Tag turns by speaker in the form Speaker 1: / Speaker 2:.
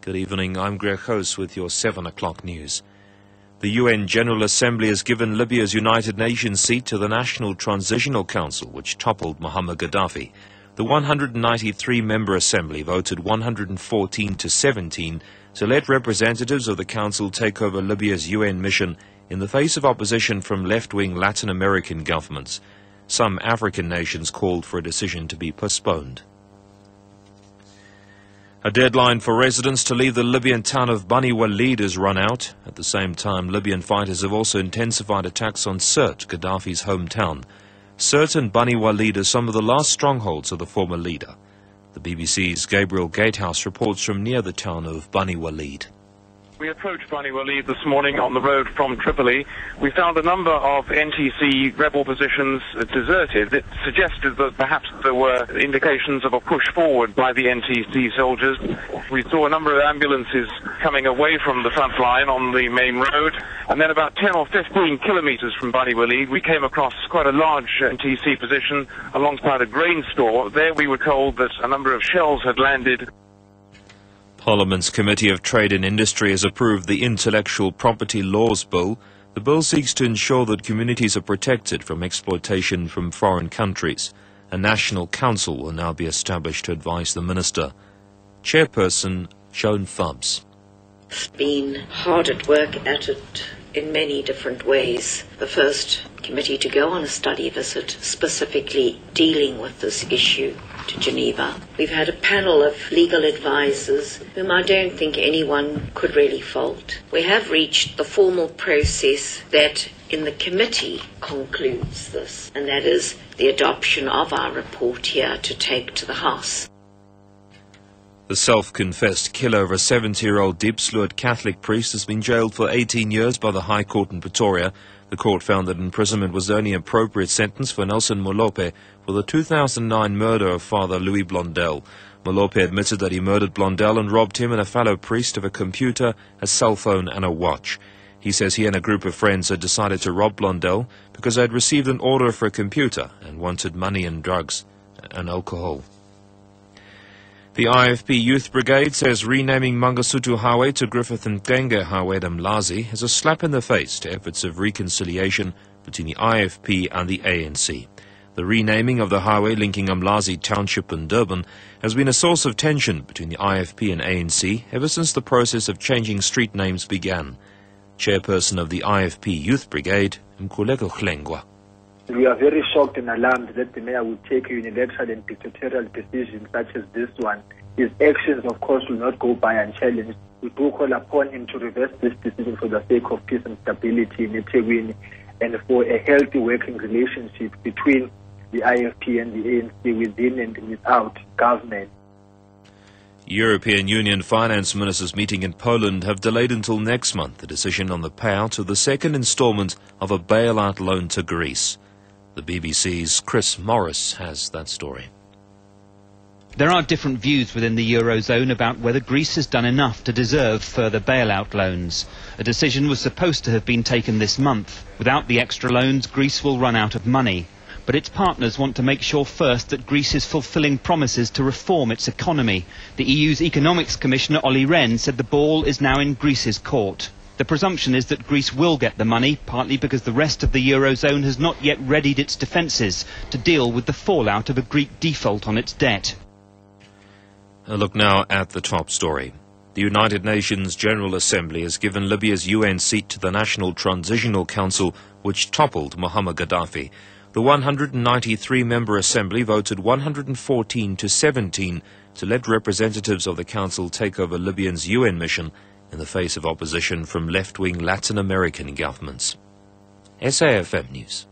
Speaker 1: Good evening, I'm Greg House with your 7 o'clock news. The UN General Assembly has given Libya's United Nations seat to the National Transitional Council, which toppled Muammar Gaddafi. The 193-member assembly voted 114 to 17 to let representatives of the council take over Libya's UN mission in the face of opposition from left-wing Latin American governments. Some African nations called for a decision to be postponed. A deadline for residents to leave the Libyan town of Bani Walid has run out. At the same time, Libyan fighters have also intensified attacks on Sirte, Gaddafi's hometown. Sirte and Bani Walid are some of the last strongholds of the former leader. The BBC's Gabriel Gatehouse reports from near the town of Bani Walid.
Speaker 2: We approached Bani Walid this morning on the road from Tripoli. We found a number of NTC rebel positions deserted. It suggested that perhaps there were indications of a push forward by the NTC soldiers. We saw a number of ambulances coming away from the front line on the main road. And then about 10 or 15 kilometres from Bani Walid, we came across quite a large NTC position alongside a grain store. There we were told that a number of shells had landed.
Speaker 1: Parliament's Committee of Trade and Industry has approved the Intellectual Property Laws Bill. The bill seeks to ensure that communities are protected from exploitation from foreign countries. A national council will now be established to advise the minister. Chairperson Joan Thubbs.
Speaker 3: Been hard at work at it in many different ways. The first committee to go on a study visit specifically dealing with this issue to Geneva. We've had a panel of legal advisors whom I don't think anyone could really fault. We have reached the formal process that in the committee concludes this, and that is the adoption of our report here to take to the House.
Speaker 1: The self-confessed killer of a 70-year-old Diepsloot Catholic priest has been jailed for 18 years by the High Court in Pretoria. The court found that imprisonment was the only appropriate sentence for Nelson Molope for the 2009 murder of Father Louis Blondel. Molope admitted that he murdered Blondel and robbed him and a fellow priest of a computer, a cell phone and a watch. He says he and a group of friends had decided to rob Blondel because they had received an order for a computer and wanted money and drugs and alcohol. The IFP Youth Brigade says renaming Mangosuthu Highway to Griffith Ntenge Highway Mlazi is a slap in the face to efforts of reconciliation between the IFP and the ANC. The renaming of the highway linking Mlazi Township and Durban has been a source of tension between the IFP and ANC ever since the process of changing street names began. Chairperson of the IFP Youth Brigade, Mkhuleko Khlengwa.
Speaker 4: We are very shocked and alarmed that the mayor would take a unilateral and dictatorial decision such as this one. His actions, of course, will not go by unchallenged. We do call upon him to reverse this decision for the sake of peace and stability in eThekwini and for a healthy working relationship between the IFP and the ANC within and without government.
Speaker 1: European Union finance ministers meeting in Poland have delayed until next month the decision on the payout of the second instalment of a bailout loan to Greece. The BBC's Chris Morris has that story.
Speaker 5: There are different views within the Eurozone about whether Greece has done enough to deserve further bailout loans. A decision was supposed to have been taken this month. Without the extra loans, Greece will run out of money. But its partners want to make sure first that Greece is fulfilling promises to reform its economy. The EU's Economics Commissioner Olli Rehn said the ball is now in Greece's court. The presumption is that Greece will get the money, partly because the rest of the Eurozone has not yet readied its defences to deal with the fallout of a Greek default on its debt.
Speaker 1: A look now at the top story. The United Nations General Assembly has given Libya's UN seat to the National Transitional Council, which toppled Muammar Gaddafi. The 193-member assembly voted 114 to 17 to let representatives of the council take over Libya's UN mission in the face of opposition from left-wing Latin American governments. SAFM News.